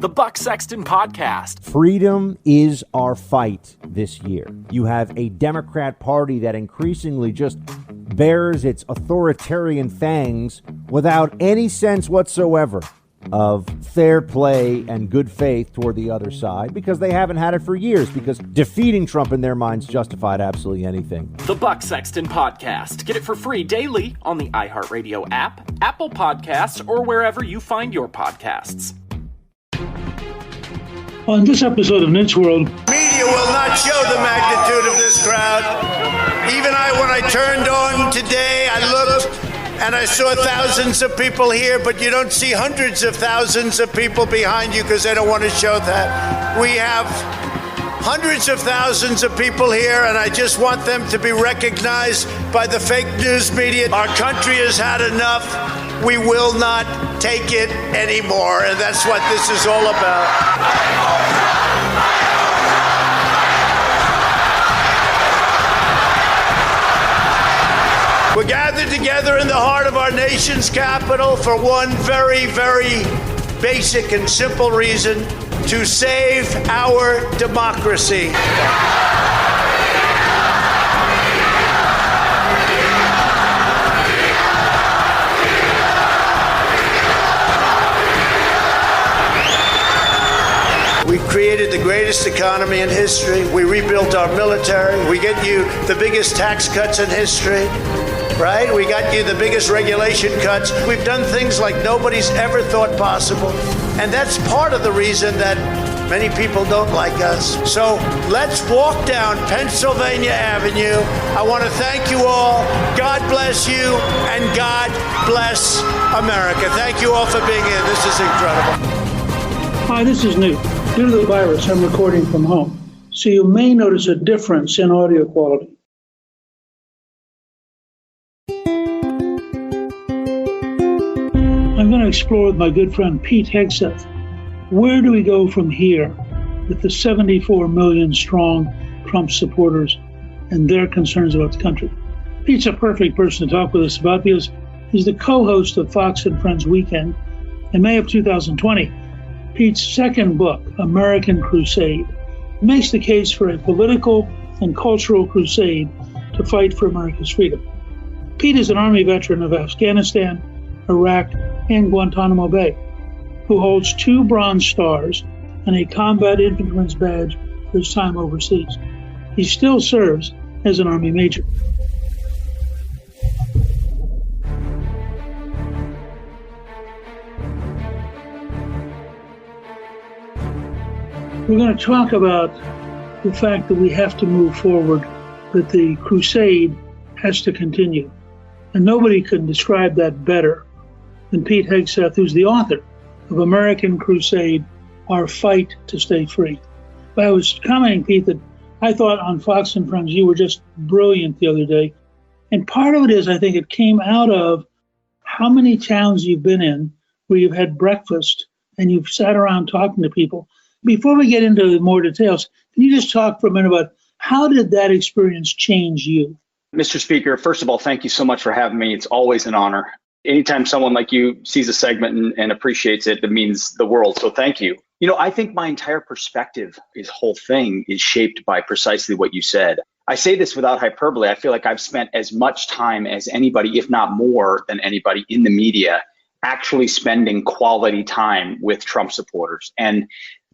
The Buck Sexton Podcast. Freedom is our fight this year. You have a Democrat Party that increasingly just bears its authoritarian fangs without any sense whatsoever of fair play and good faith toward the other side, because they haven't had it for years, because defeating Trump in their minds justified absolutely anything. The Buck Sexton Podcast. Get it for free daily on the iHeartRadio app, Apple Podcasts, or wherever you find your podcasts. On this episode of Newt's World, media will not show the magnitude of this crowd. Even when I turned on today, I looked and I saw thousands of people here, but you don't see hundreds of thousands of people behind you because they don't want to show that. We have hundreds of thousands of people here, and I just want them to be recognized by the fake news media. Our country has had enough. We will not take it anymore, and that's what this is all about. We're gathered together in the heart of our nation's capital for one very, very basic and simple reason: to save our democracy. We created the greatest economy in history. We rebuilt our military. We get you the biggest tax cuts in history, right? We got you the biggest regulation cuts. We've done things like nobody's ever thought possible. And that's part of the reason that many people don't like us. So let's walk down Pennsylvania Avenue. I want to thank you all. God bless you, and God bless America. Thank you all for being here. This is incredible. Hi, this is Newt. Due to the virus, I'm recording from home, so you may notice a difference in audio quality. I'm going to explore with my good friend Pete Hegseth, where do we go from here with the 74 million strong Trump supporters and their concerns about the country. Pete's a perfect person to talk with us about because he's the co-host of Fox and Friends Weekend. In May of 2020, Pete's second book, American Crusade, makes the case for a political and cultural crusade to fight for America's freedom. Pete is an Army veteran of Afghanistan, Iraq, and Guantanamo Bay, who holds 2 Bronze Stars and a Combat Infantryman's Badge for his time overseas. He still serves as an Army Major. We're going to talk about the fact that we have to move forward, that the crusade has to continue. And nobody can describe that better than Pete Hegseth, who's the author of American Crusade, Our Fight to Stay Free. But I was commenting, Pete, that I thought on Fox and Friends you were just brilliant the other day. And part of it is, I think it came out of how many towns you've been in where you've had breakfast and you've sat around talking to people. Before we get into more details, can you just talk for a minute about how did that experience change you? Mr. Speaker, first of all, thank you so much for having me. It's always an honor. Anytime someone like you sees a segment and appreciates it, it means the world. So thank you. You know, I think my entire perspective, this whole thing is shaped by precisely what you said. I say this without hyperbole. I feel like I've spent as much time as anybody, if not more than anybody in the media, actually spending quality time with Trump supporters. And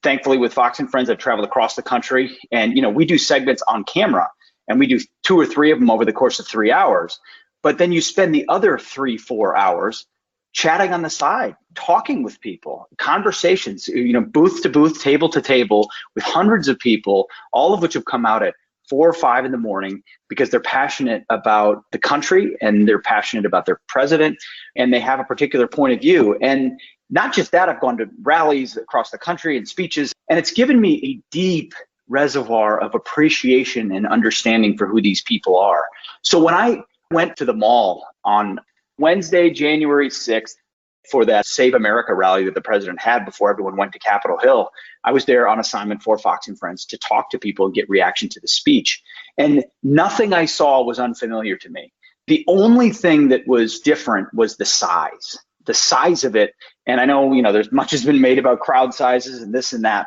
thankfully, with Fox and Friends, I've traveled across the country, and, you know, we do segments on camera, and we do 2 or 3 of them over the course of 3 hours. But then you spend the other 3-4 hours chatting on the side, talking with people, conversations, you know, booth to booth, table to table with hundreds of people, all of which have come out at 4 or 5 in the morning because they're passionate about the country and they're passionate about their president and they have a particular point of view. And not just that, I've gone to rallies across the country and speeches, and it's given me a deep reservoir of appreciation and understanding for who these people are. So when I went to the mall on Wednesday, January 6th, for that Save America rally that the president had before everyone went to Capitol Hill, I was there on assignment for Fox and Friends to talk to people and get reaction to the speech. And nothing I saw was unfamiliar to me. The only thing that was different was the size. The size of it And I know, there's much has been made about crowd sizes and this and that.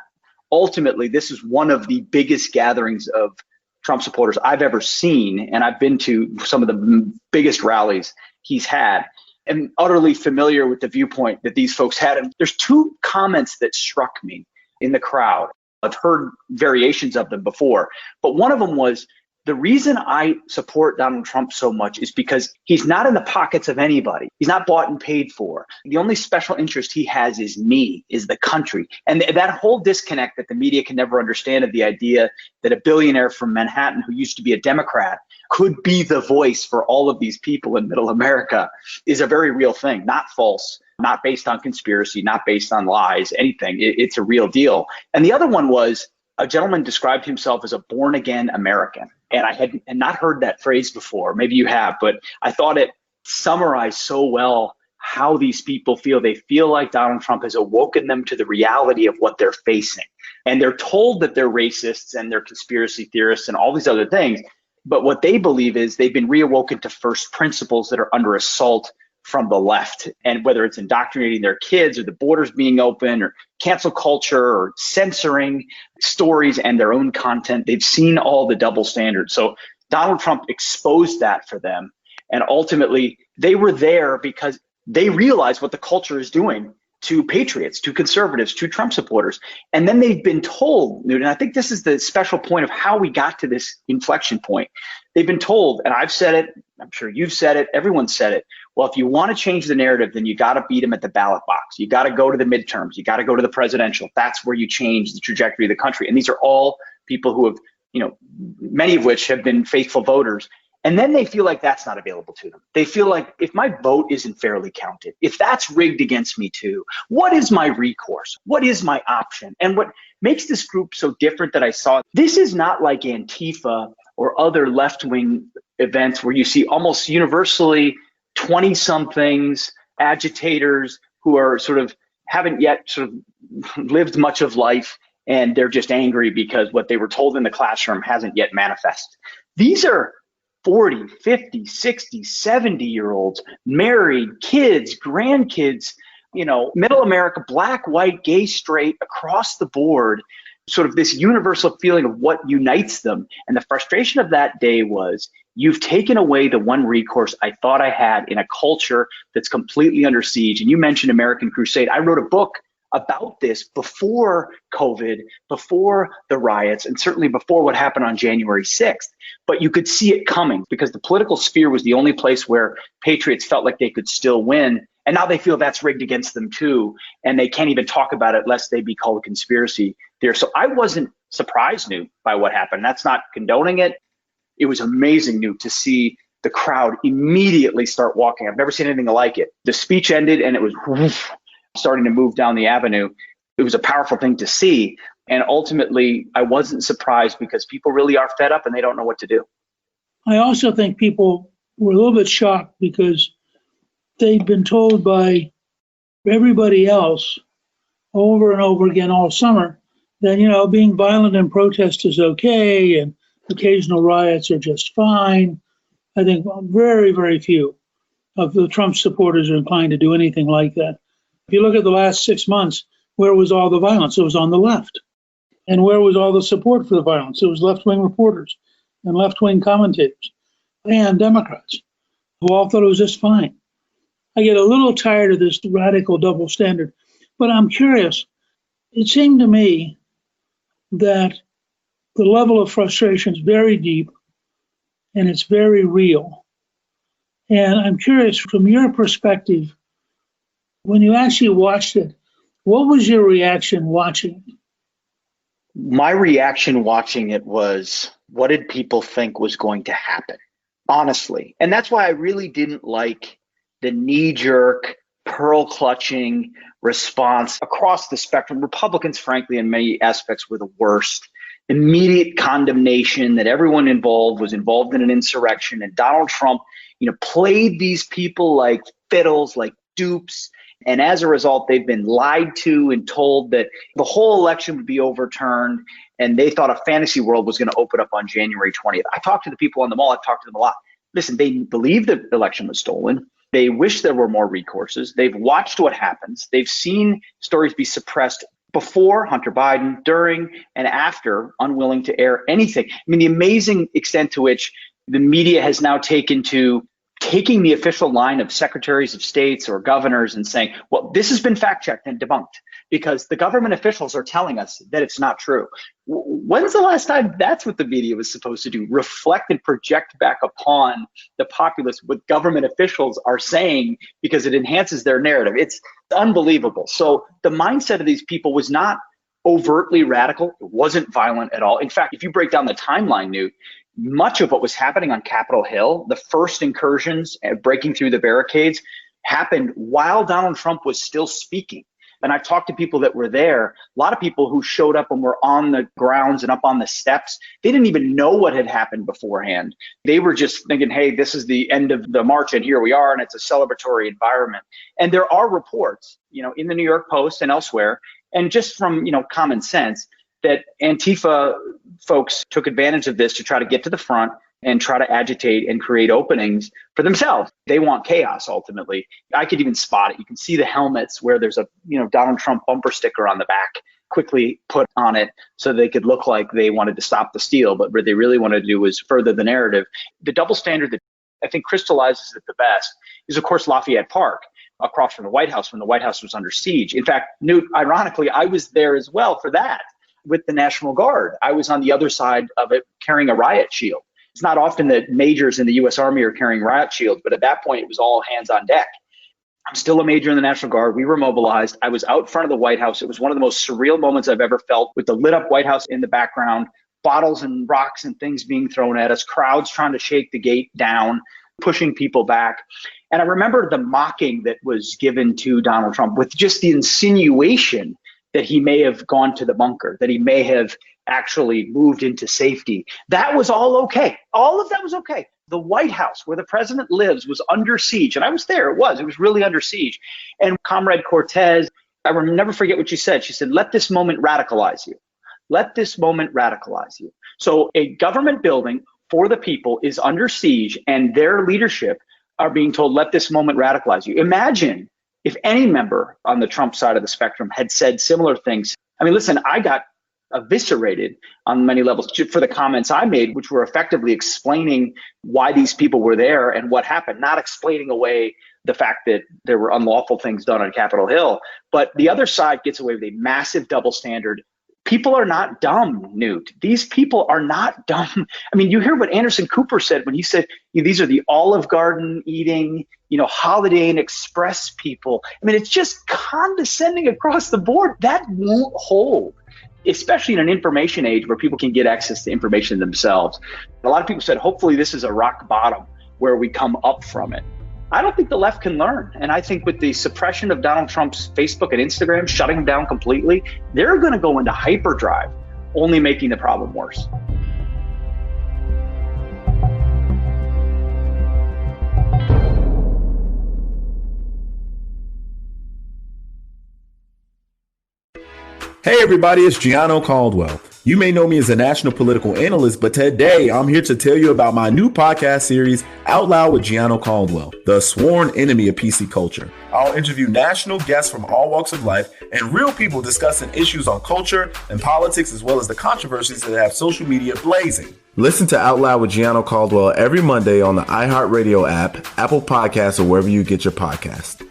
Ultimately, this is one of the biggest gatherings of Trump supporters I've ever seen. And I've been to some of the biggest rallies he's had and utterly familiar with the viewpoint that these folks had. And there's two comments that struck me in the crowd. I've heard variations of them before, but one of them was, the reason I support Donald Trump so much is because he's not in the pockets of anybody. He's not bought and paid for. The only special interest he has is me, is the country. And that whole disconnect that the media can never understand of the idea that a billionaire from Manhattan who used to be a Democrat could be the voice for all of these people in middle America is a very real thing, not false, not based on conspiracy, not based on lies, anything. It's a real deal. And the other one was, a gentleman described himself as a born-again American. And I had not heard that phrase before. Maybe you have, but I thought it summarized so well how these people feel. They feel like Donald Trump has awoken them to the reality of what they're facing. And they're told that they're racists and they're conspiracy theorists and all these other things. But what they believe is they've been reawoken to first principles that are under assault from the left. And whether it's indoctrinating their kids or the borders being open or cancel culture or censoring stories and their own content, they've seen all the double standards. So Donald Trump exposed that for them. And ultimately, they were there because they realized what the culture is doing to patriots, to conservatives, to Trump supporters. And then they've been told, Newt, and I think this is the special point of how we got to this inflection point. They've been told, and I've said it, I'm sure you've said it, everyone's said it. Well, if you want to change the narrative, then you got to beat them at the ballot box. You got to go to the midterms. You got to go to the presidential. That's where you change the trajectory of the country. And these are all people who have, many of which have been faithful voters. And then they feel like that's not available to them. They feel like, if my vote isn't fairly counted, if that's rigged against me too, what is my recourse? What is my option? And what makes this group so different that I saw, this is not like Antifa or other left-wing events where you see almost universally 20-somethings, agitators who are haven't yet lived much of life, and they're just angry because what they were told in the classroom hasn't yet manifested. These are 40, 50, 60, 70-year-olds, married, kids, grandkids, middle America, black, white, gay, straight, across the board, this universal feeling of what unites them. And the frustration of that day was, you've taken away the one recourse I thought I had in a culture that's completely under siege. And you mentioned American Crusade. I wrote a book about this before COVID, before the riots, and certainly before what happened on January 6th. But you could see it coming because the political sphere was the only place where patriots felt like they could still win. And now they feel that's rigged against them too. And they can't even talk about it lest they be called a conspiracy theory. So I wasn't surprised, Newt, by what happened. That's not condoning it. It was amazing, Newt, to see the crowd immediately start walking. I've never seen anything like it. The speech ended and it was starting to move down the avenue. It was a powerful thing to see. And ultimately, I wasn't surprised because people really are fed up and they don't know what to do. I also think people were a little bit shocked because they'd been told by everybody else over and over again all summer that, being violent in protest is okay and occasional riots are just fine. I think very, very few of the Trump supporters are inclined to do anything like that. If you look at the last 6 months, where was all the violence? It was on the left. And where was all the support for the violence? It was left-wing reporters and left-wing commentators and Democrats who all thought it was just fine. I get a little tired of this radical double standard, but I'm curious. It seemed to me that the level of frustration is very deep and it's very real. And I'm curious, from your perspective, when you actually watched it, what was your reaction watching it? My reaction watching it was, what did people think was going to happen? Honestly. And that's why I really didn't like the knee-jerk, pearl-clutching response across the spectrum. Republicans, frankly, in many aspects were the worst. Immediate condemnation that everyone involved was involved in an insurrection. And Donald Trump, played these people like fiddles, like dupes. And as a result, they've been lied to and told that the whole election would be overturned. And they thought a fantasy world was going to open up on January 20th. I talked to the people on the mall. I've talked to them a lot. Listen, they believe the election was stolen. They wish there were more recourses. They've watched what happens. They've seen stories be suppressed before Hunter Biden, during and after, unwilling to air anything. I mean, the amazing extent to which the media has now taken to taking the official line of secretaries of states or governors and saying, well, this has been fact-checked and debunked because the government officials are telling us that it's not true. When's the last time that's what the media was supposed to do? Reflect and project back upon the populace what government officials are saying because it enhances their narrative. It's unbelievable. So the mindset of these people was not overtly radical. It wasn't violent at all. In fact, if you break down the timeline, Newt, much of what was happening on Capitol Hill, the first incursions and breaking through the barricades, happened while Donald Trump was still speaking. And I've talked to people that were there, a lot of people who showed up and were on the grounds and up on the steps. They didn't even know what had happened beforehand. They were just thinking, hey, this is the end of the march and here we are, and it's a celebratory environment. And there are reports, in the New York Post and elsewhere, and just from, common sense, that Antifa folks took advantage of this to try to get to the front and try to agitate and create openings for themselves. They want chaos, ultimately. I could even spot it. You can see the helmets where there's a, Donald Trump bumper sticker on the back, quickly put on it so they could look like they wanted to stop the steal, but what they really wanted to do was further the narrative. The double standard that I think crystallizes it the best is, of course, Lafayette Park, across from the White House when the White House was under siege. In fact, Newt, ironically, I was there as well for that with the National Guard. I was on the other side of it carrying a riot shield. It's not often that majors in the U.S. Army are carrying riot shields, but at that point, it was all hands on deck. I'm still a major in the National Guard. We were mobilized. I was out front of the White House. It was one of the most surreal moments I've ever felt, with the lit up White House in the background, bottles and rocks and things being thrown at us, crowds trying to shake the gate down, pushing people back. And I remember the mocking that was given to Donald Trump, with just the insinuation that he may have gone to the bunker, that he may have actually moved into safety. That was all okay. All of that was okay. The White House, where the president lives, was under siege. And I was there. It was really under siege. And Comrade Cortez, I will never forget what she said. She said, let this moment radicalize you. Let this moment radicalize you. So a government building for the people is under siege, and their leadership are being told, let this moment radicalize you. Imagine if any member on the Trump side of the spectrum had said similar things. I mean, listen, I got eviscerated on many levels for the comments I made, which were effectively explaining why these people were there and what happened, not explaining away the fact that there were unlawful things done on Capitol Hill. But the other side gets away with a massive double standard. People are not dumb, Newt. These people are not dumb. I mean, you hear what Anderson Cooper said when he said, these are the Olive Garden eating, Holiday Inn Express people. I mean, it's just condescending across the board. That won't hold, especially in an information age where people can get access to information themselves. A lot of people said, hopefully this is a rock bottom where we come up from it. I don't think the left can learn. And I think with the suppression of Donald Trump's Facebook and Instagram, shutting them down completely, they're going to go into hyperdrive, only making the problem worse. Hey everybody, it's Gianno Caldwell. You may know me as a national political analyst, but today I'm here to tell you about my new podcast series, Out Loud with Gianno Caldwell, the sworn enemy of PC culture. I'll interview national guests from all walks of life and real people discussing issues on culture and politics, as well as the controversies that have social media blazing. Listen to Out Loud with Gianno Caldwell every Monday on the iHeartRadio app, Apple Podcasts, or wherever you get your podcast.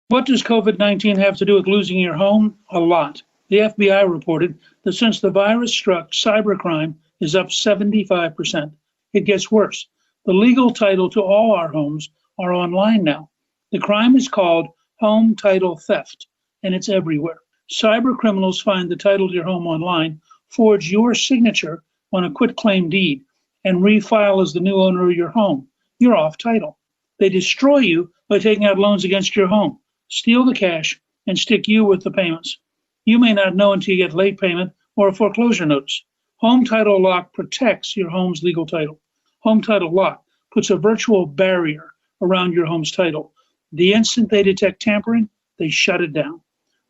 What does COVID-19 have to do with losing your home? A lot. The FBI reported that since the virus struck, cybercrime is up 75%. It gets worse. The legal title to all our homes are online now. The crime is called home title theft, and it's everywhere. Cyber criminals find the title to your home online, forge your signature on a quitclaim deed, and refile as the new owner of your home. You're off title. They destroy you by taking out loans against your home, steal the cash, and stick you with the payments. You may not know until you get late payment or a foreclosure notice. Home Title Lock protects your home's legal title. Home Title Lock puts a virtual barrier around your home's title. The instant they detect tampering, they shut it down.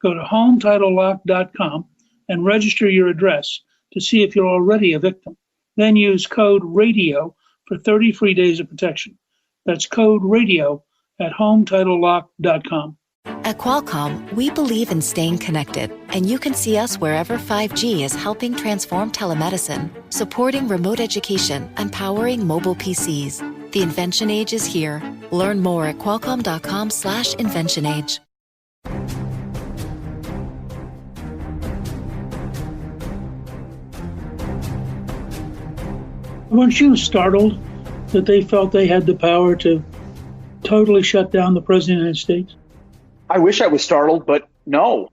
Go to HomeTitleLock.com and register your address to see if you're already a victim. Then use code RADIO for 30 free days of protection. That's code RADIO at HomeTitleLock.com. At Qualcomm, we believe in staying connected, and you can see us wherever 5G is helping transform telemedicine, supporting remote education, and powering mobile PCs. The invention age is here. Learn more at qualcomm.com/inventionage. Weren't you startled that they felt they had the power to totally shut down the President of the United States? I wish I was startled, but no.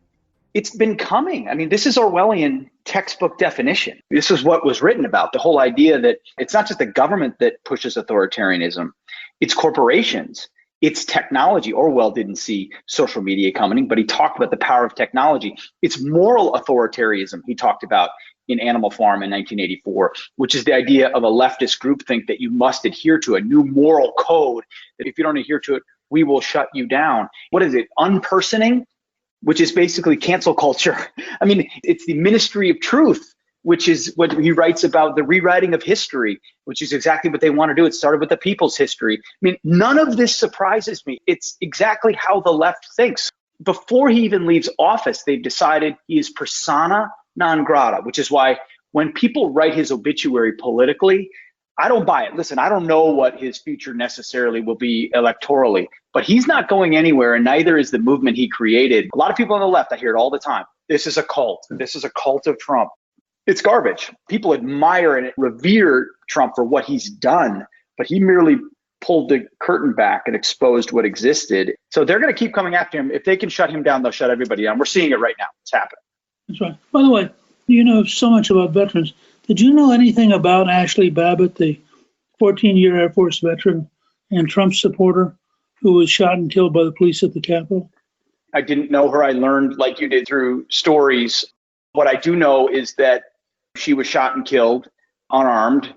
It's been coming. I mean, this is Orwellian textbook definition. This is what was written about, the whole idea that it's not just the government that pushes authoritarianism, it's corporations, it's technology. Orwell didn't see social media coming, but he talked about the power of technology. It's moral authoritarianism he talked about in Animal Farm in 1984, which is the idea of a leftist groupthink that you must adhere to a new moral code, that if you don't adhere to it, we will shut you down. What is it? Unpersoning, which is basically cancel culture. I mean, it's the Ministry of Truth, which is what he writes about, the rewriting of history, which is exactly what they want to do. It started with the people's history. I mean, none of this surprises me. It's exactly how the left thinks. Before he even leaves office, they've decided he is persona non grata, which is why when people write his obituary politically, I don't buy it. Listen, I don't know what his future necessarily will be electorally, but he's not going anywhere, and neither is the movement he created. A lot of people on the left, I hear it all the time. This is a cult. This is a cult of Trump. It's garbage. People admire and revere Trump for what he's done, but he merely pulled the curtain back and exposed what existed. So they're going to keep coming after him. If they can shut him down, they'll shut everybody down. We're seeing it right now. It's happening. That's right. By the way, you know so much about veterans. Did you know anything about Ashley Babbitt, the 14-year Air Force veteran and Trump supporter who was shot and killed by the police at the Capitol? I didn't know her. I learned, like you did, through stories. What I do know is that she was shot and killed unarmed.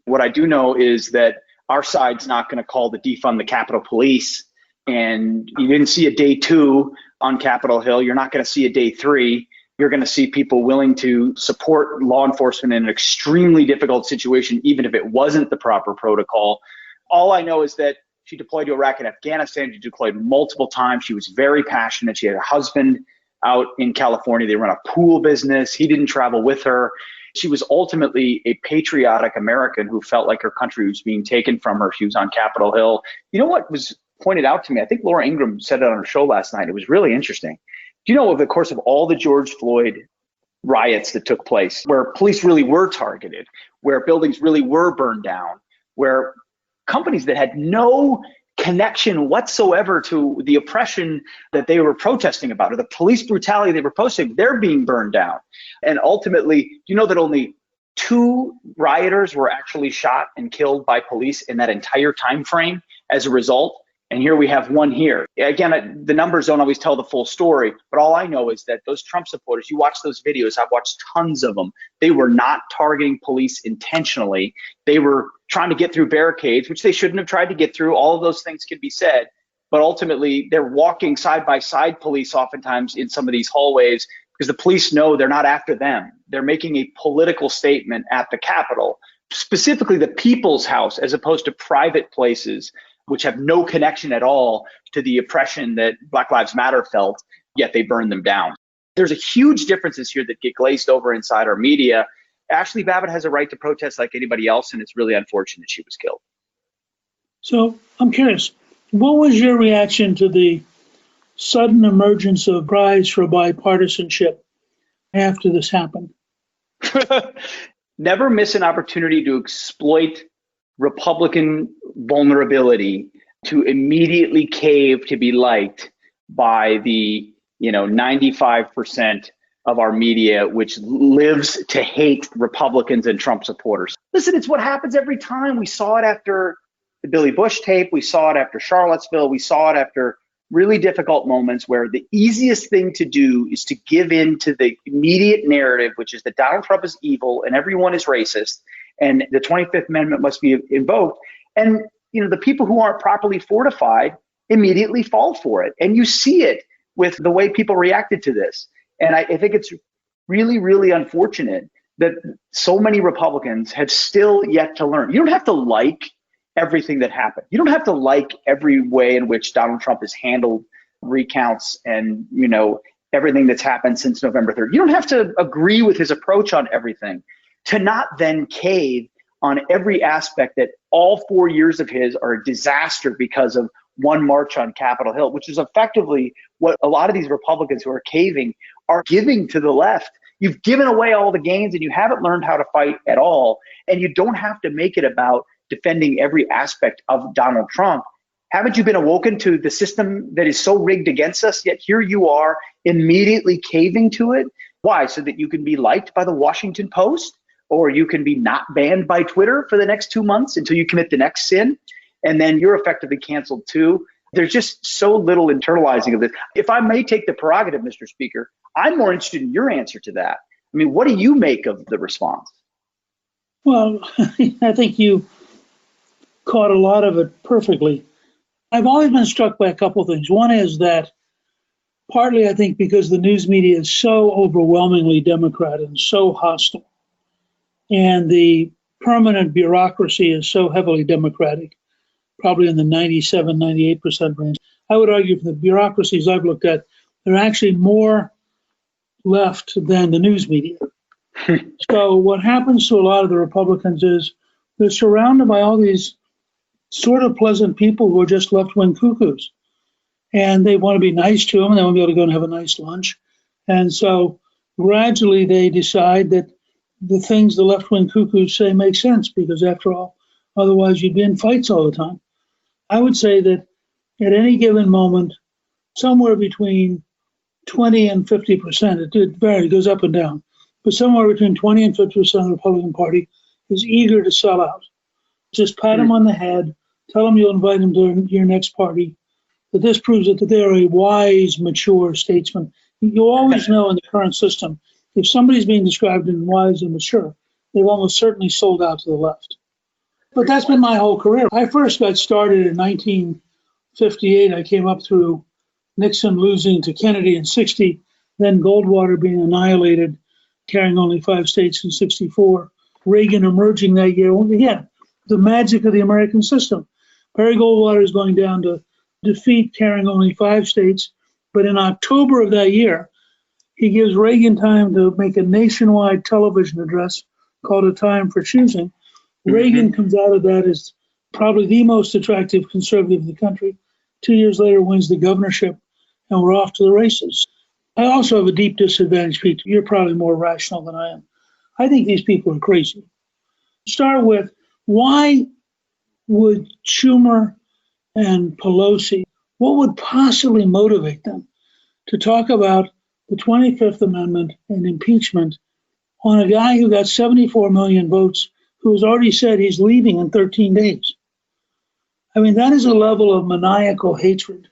What I do know is that our side's not going to call to defund the Capitol Police. And you didn't see a day 2 on Capitol Hill. You're not going to see a day 3. You're going to see people willing to support law enforcement in an extremely difficult situation, even if it wasn't the proper protocol. All I know is that she deployed to Iraq and Afghanistan. She deployed multiple times. She was very passionate. She had a husband out in California. They run a pool business. He didn't travel with her. She was ultimately a patriotic American who felt like her country was being taken from her. She was on Capitol Hill. You know what was pointed out to me? I think Laura Ingraham said it on her show last night. It was really interesting. Do you know, over the course of all the George Floyd riots that took place, where police really were targeted, where buildings really were burned down, where companies that had no connection whatsoever to the oppression that they were protesting about, or the police brutality they were posting, they're being burned down. And ultimately, you know that only 2 rioters were actually shot and killed by police in that entire time frame as a result. And here we have 1 here. Again, the numbers don't always tell the full story, but all I know is that those Trump supporters, you watch those videos, I've watched tons of them. They were not targeting police intentionally. They were trying to get through barricades, which they shouldn't have tried to get through. All of those things can be said, but ultimately they're walking side by side, police oftentimes in some of these hallways, because the police know they're not after them. They're making a political statement at the Capitol, specifically the People's House, as opposed to private places, which have no connection at all to the oppression that Black Lives Matter felt, yet they burned them down. There's a huge differences here that get glazed over inside our media. Ashley Babbitt has a right to protest like anybody else, and it's really unfortunate she was killed. So I'm curious, what was your reaction to the sudden emergence of cries for bipartisanship after this happened? Never miss an opportunity to exploit Republican vulnerability to immediately cave to be liked by the 95% of our media, which lives to hate Republicans and Trump supporters. Listen, it's what happens every time. We saw it after the Billy Bush tape. We saw it after Charlottesville. We saw it after really difficult moments where the easiest thing to do is to give in to the immediate narrative, which is that Donald Trump is evil and everyone is racist and the 25th Amendment must be invoked. And the people who aren't properly fortified immediately fall for it. And you see it with the way people reacted to this. And I think it's really, really unfortunate that so many Republicans have still yet to learn. You don't have to like everything that happened. You don't have to like every way in which Donald Trump has handled recounts and, everything that's happened since November 3rd. You don't have to agree with his approach on everything to not then cave on every aspect that all 4 years of his are a disaster because of one march on Capitol Hill, which is effectively what a lot of these Republicans who are caving are giving to the left. You've given away all the gains and you haven't learned how to fight at all. And you don't have to make it about defending every aspect of Donald Trump. Haven't you been awoken to the system that is so rigged against us? Yet here you are immediately caving to it. Why? So that you can be liked by the Washington Post, or you can be not banned by Twitter for the next 2 months until you commit the next sin. And then you're effectively canceled too. There's just so little internalizing of this. If I may take the prerogative, Mr. Speaker, I'm more interested in your answer to that. I mean, what do you make of the response? Well, I think you caught a lot of it perfectly. I've always been struck by a couple of things. One is that partly, I think, because the news media is so overwhelmingly Democrat and so hostile, and the permanent bureaucracy is so heavily Democratic, probably in the 97, 98% range. I would argue from the bureaucracies I've looked at, they're actually more left than the news media. So what happens to a lot of the Republicans is they're surrounded by all these sort of pleasant people who are just left-wing cuckoos. And they want to be nice to them, and they want to be able to go and have a nice lunch. And so gradually they decide that the things the left-wing cuckoos say make sense, because after all, otherwise you'd be in fights all the time. I would say that at any given moment, somewhere between 20 and 50%, it varies, it goes up and down, but somewhere between 20 and 50% of the Republican Party is eager to sell out. Just pat them on the head, tell them you'll invite them to your next party. But this proves that they're a wise, mature statesman. You always know in the current system, if somebody's being described as wise and mature, they've almost certainly sold out to the left. But that's been my whole career. I first got started in 1958. I came up through Nixon losing to Kennedy in 60, then Goldwater being annihilated, carrying only 5 states in 64, Reagan emerging that year. Well, again, the magic of the American system. Barry Goldwater is going down to defeat, carrying only 5 states. But in October of that year, he gives Reagan time to make a nationwide television address called A Time for Choosing. Reagan comes out of that as probably the most attractive conservative in the country. 2 years later, wins the governorship, and we're off to the races. I also have a deep disadvantage, Pete. You're probably more rational than I am. I think these people are crazy. Start with, why would Schumer and Pelosi, what would possibly motivate them to talk about the 25th Amendment and impeachment on a guy who got 74 million votes, who has already said he's leaving in 13 days? I mean, that is a level of maniacal hatred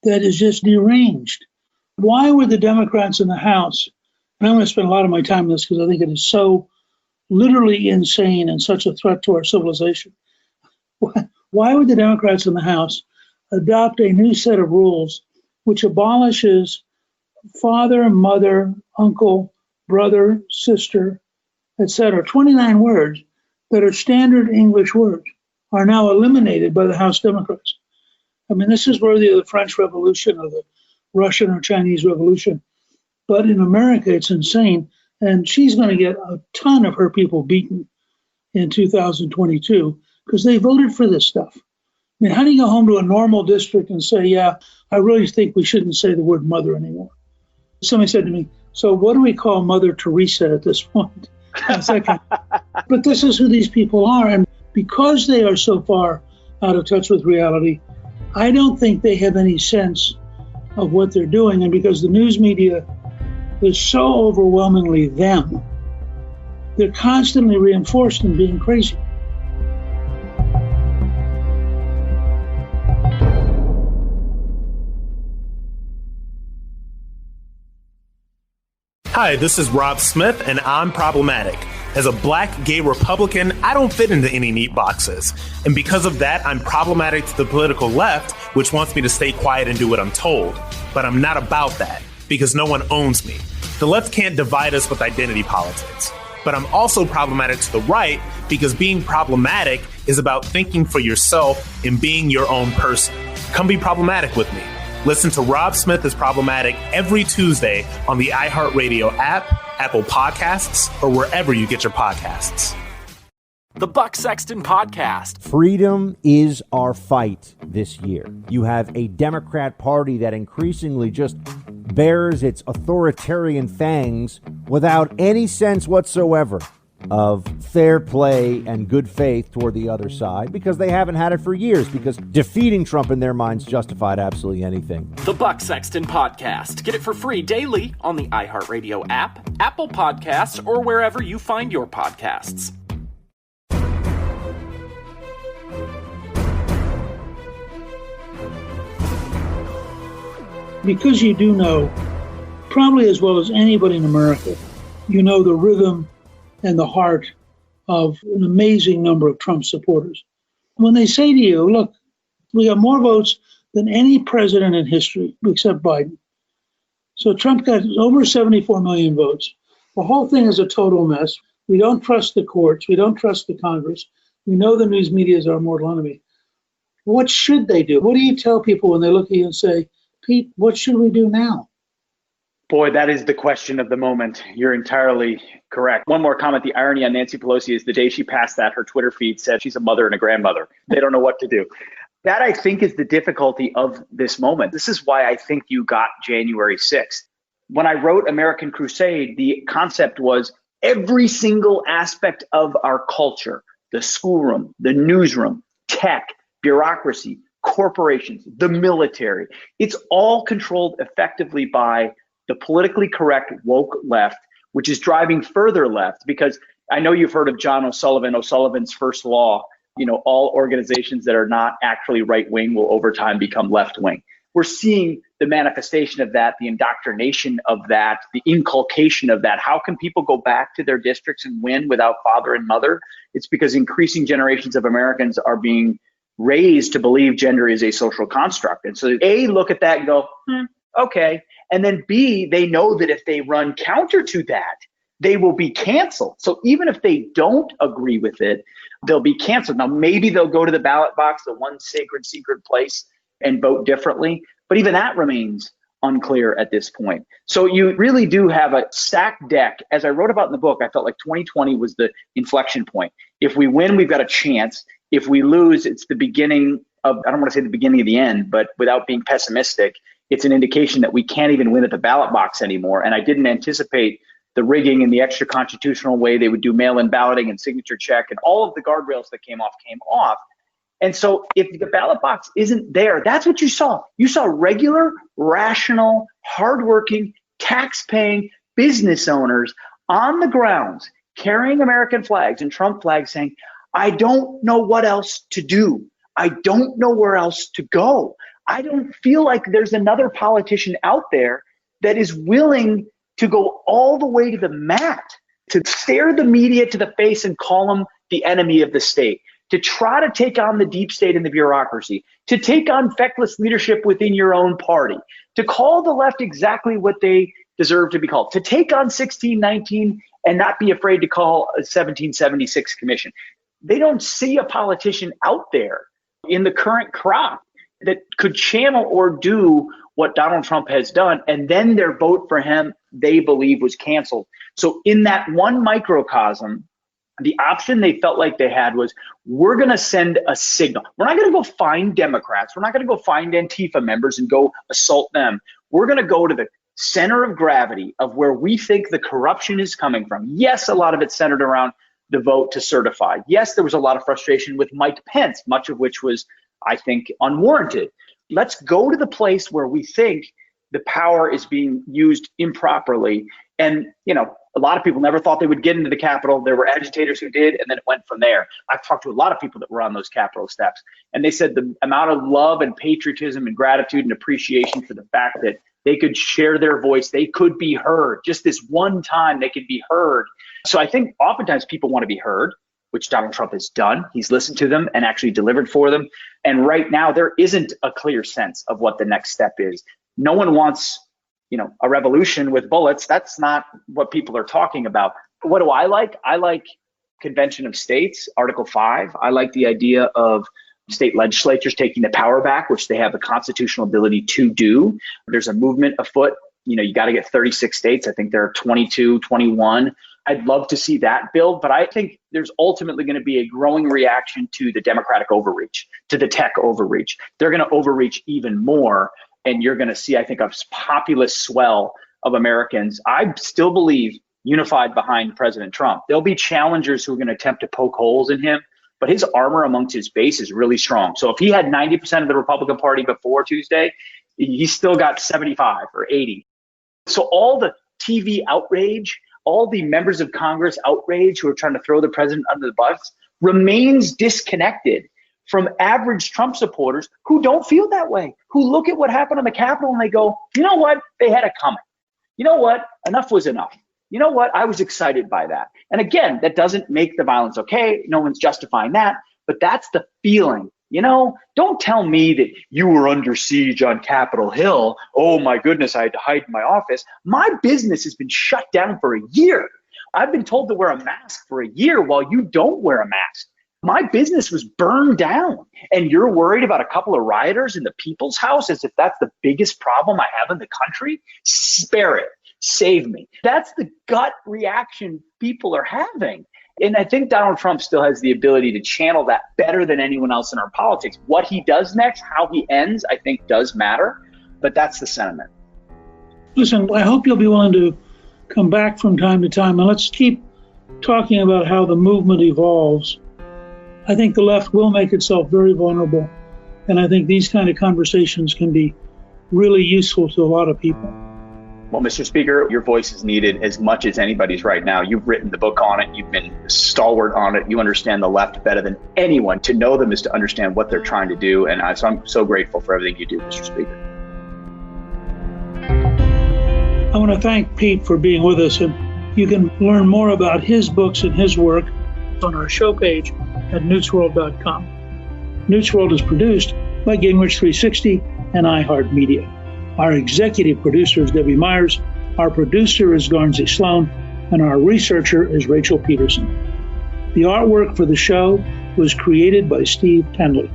that is just deranged. Why were the Democrats in the House, and I'm going to spend a lot of my time on this because I think it is so literally insane and such a threat to our civilization. Why would the Democrats in the House adopt a new set of rules which abolishes father, mother, uncle, brother, sister, etc., 29 words that are standard English words, are now eliminated by the House Democrats? I mean, this is worthy of the French Revolution or the Russian or Chinese Revolution. But in America, it's insane. And she's going to get a ton of her people beaten in 2022 because they voted for this stuff. I mean, how do you go home to a normal district and say, yeah, I really think we shouldn't say the word mother anymore? Somebody said to me, so what do we call Mother Teresa at this point? But this is who these people are. And because they are so far out of touch with reality, I don't think they have any sense of what they're doing. And because the news media is so overwhelmingly them, they're constantly reinforced in being crazy. Hi, this is Rob Smith, and I'm problematic. As a black gay Republican, I don't fit into any neat boxes. And because of that, I'm problematic to the political left, which wants me to stay quiet and do what I'm told. But I'm not about that, because no one owns me. The left can't divide us with identity politics. but I'm also problematic to the right because being problematic is about thinking for yourself and being your own person. Come be problematic with me. Listen to Rob Smith is Problematic every Tuesday on the iHeartRadio app, Apple Podcasts, or wherever you get your podcasts. The Buck Sexton Podcast. Freedom is our fight this year. You have a Democrat Party that increasingly just bears its authoritarian fangs without any sense whatsoever of fair play and good faith toward the other side, because they haven't had it for years, because defeating Trump in their minds justified absolutely anything. The Buck Sexton Podcast. Get it for free daily on the iHeartRadio app, Apple Podcasts, or wherever you find your podcasts. Because you do know, probably as well as anybody in America, you know the rhythm and the heart of an amazing number of Trump supporters. When they say to you, look, we got more votes than any president in history except Biden. So Trump got over 74 million votes. The whole thing is a total mess. We don't trust the courts. We don't trust the Congress. We know the news media is our mortal enemy. What should they do? What do you tell people when they look at you and say, Pete, what should we do now? Boy, that is the question of the moment. You're entirely correct. One more comment. The irony on Nancy Pelosi is the day she passed that, her Twitter feed said she's a mother and a grandmother. They don't know what to do. That, I think, is the difficulty of this moment. This is why I think you got January 6th. When I wrote American Crusade, the concept was every single aspect of our culture, the schoolroom, the newsroom, tech, bureaucracy, corporations, the military, it's all controlled effectively by the politically correct woke left, which is driving further left, because I know you've heard of John O'Sullivan's first law, all organizations that are not actually right wing will over time become left wing. We're seeing the manifestation of that, the indoctrination of that, the inculcation of that. How can people go back to their districts and win without father and mother? It's because increasing generations of Americans are being raised to believe gender is a social construct. And so A, look at that and go, okay. And then B, they know that if they run counter to that, they will be canceled. So even if they don't agree with it, they'll be canceled. Now, maybe they'll go to the ballot box, the one sacred, secret place, and vote differently. But even that remains unclear at this point. So you really do have a stacked deck. As I wrote about in the book, I felt like 2020 was the inflection point. If we win, we've got a chance. If we lose, it's the beginning of, I don't want to say the beginning of the end, but without being pessimistic, it's an indication that we can't even win at the ballot box anymore. And I didn't anticipate the rigging and the extra constitutional way they would do mail-in balloting and signature check, and all of the guardrails that came off. And so if the ballot box isn't there, that's what you saw. You saw regular, rational, hardworking, tax-paying business owners on the grounds carrying American flags and Trump flags saying, I don't know what else to do. I don't know where else to go. I don't feel like there's another politician out there that is willing to go all the way to the mat, to stare the media to the face and call them the enemy of the state, to try to take on the deep state and the bureaucracy, to take on feckless leadership within your own party, to call the left exactly what they deserve to be called, to take on 1619 and not be afraid to call a 1776 commission. They don't see a politician out there in the current crop that could channel or do what Donald Trump has done, and then their vote for him, they believe, was canceled. So in that one microcosm, the option they felt like they had was, we're going to send a signal. We're not going to go find Democrats. We're not going to go find Antifa members and go assault them. We're going to go to the center of gravity of where we think the corruption is coming from. Yes, a lot of it centered around the vote to certify. Yes, there was a lot of frustration with Mike Pence, much of which was, I think, unwarranted. Let's go to the place where we think the power is being used improperly. And, a lot of people never thought they would get into the Capitol. There were agitators who did, and then it went from there. I've talked to a lot of people that were on those Capitol steps, and they said the amount of love and patriotism and gratitude and appreciation for the fact that they could share their voice, they could be heard. Just this one time they could be heard. So I think oftentimes people want to be heard, which Donald Trump has done. He's listened to them and actually delivered for them. And right now there isn't a clear sense of what the next step is. No one wants, a revolution with bullets. That's not what people are talking about. What do I like? I like Convention of States, Article 5. I like the idea of state legislatures taking the power back, which they have the constitutional ability to do. There's a movement afoot. You got to get 36 states. I think there are 22, 21. I'd love to see that build, but I think there's ultimately going to be a growing reaction to the Democratic overreach, to the tech overreach. They're going to overreach even more, and you're going to see, I think, a populist swell of Americans. I still believe unified behind President Trump. There'll be challengers who are going to attempt to poke holes in him, but his armor amongst his base is really strong. So if he had 90% of the Republican Party before Tuesday, he's still got 75 or 80. So all the TV outrage, all the members of Congress outrage who are trying to throw the president under the bus remains disconnected from average Trump supporters who don't feel that way, who look at what happened on the Capitol and they go, you know what? They had it coming. You know what? Enough was enough. You know what? I was excited by that. And again, that doesn't make the violence okay. No one's justifying that, but that's the feeling. Don't tell me that you were under siege on Capitol Hill. Oh my goodness, I had to hide in my office. My business has been shut down for a year. I've been told to wear a mask for a year while you don't wear a mask. My business was burned down, and you're worried about a couple of rioters in the People's House as if that's the biggest problem I have in the country? Spare it. Save me. That's the gut reaction people are having. And I think Donald Trump still has the ability to channel that better than anyone else in our politics. What he does next, how he ends, I think does matter, but that's the sentiment. Listen, I hope you'll be willing to come back from time to time, and let's keep talking about how the movement evolves. I think the left will make itself very vulnerable, and I think these kind of conversations can be really useful to a lot of people. Well, Mr. Speaker, your voice is needed as much as anybody's right now. You've written the book on it. You've been stalwart on it. You understand the left better than anyone. To know them is to understand what they're trying to do. And so I'm so grateful for everything you do, Mr. Speaker. I want to thank Pete for being with us. And you can learn more about his books and his work on our show page at newtsworld.com. Newt's World is produced by Gingrich 360 and iHeartMedia. Our executive producer is Debbie Myers, our producer is Garnsey Sloan, and our researcher is Rachel Peterson. The artwork for the show was created by Steve Penley.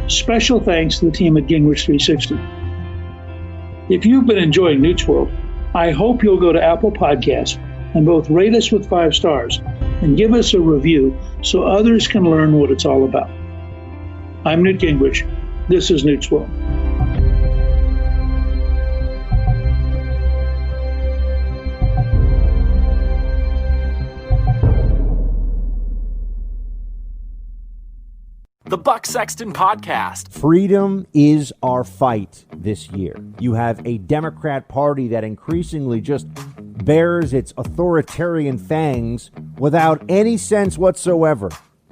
Special thanks to the team at Gingrich 360. If you've been enjoying Newt's World, I hope you'll go to Apple Podcasts and both rate us with 5 stars and give us a review so others can learn what it's all about. I'm Newt Gingrich. This is Newt's World. The Buck Sexton Podcast. Freedom is our fight this year. You have a Democrat Party that increasingly just bares its authoritarian fangs without any sense whatsoever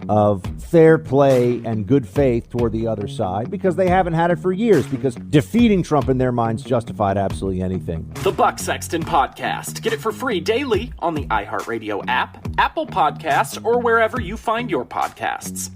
of fair play and good faith toward the other side, because they haven't had it for years, because defeating Trump in their minds justified absolutely anything. The Buck Sexton Podcast. Get it for free daily on the iHeartRadio app, Apple Podcasts, or wherever you find your podcasts.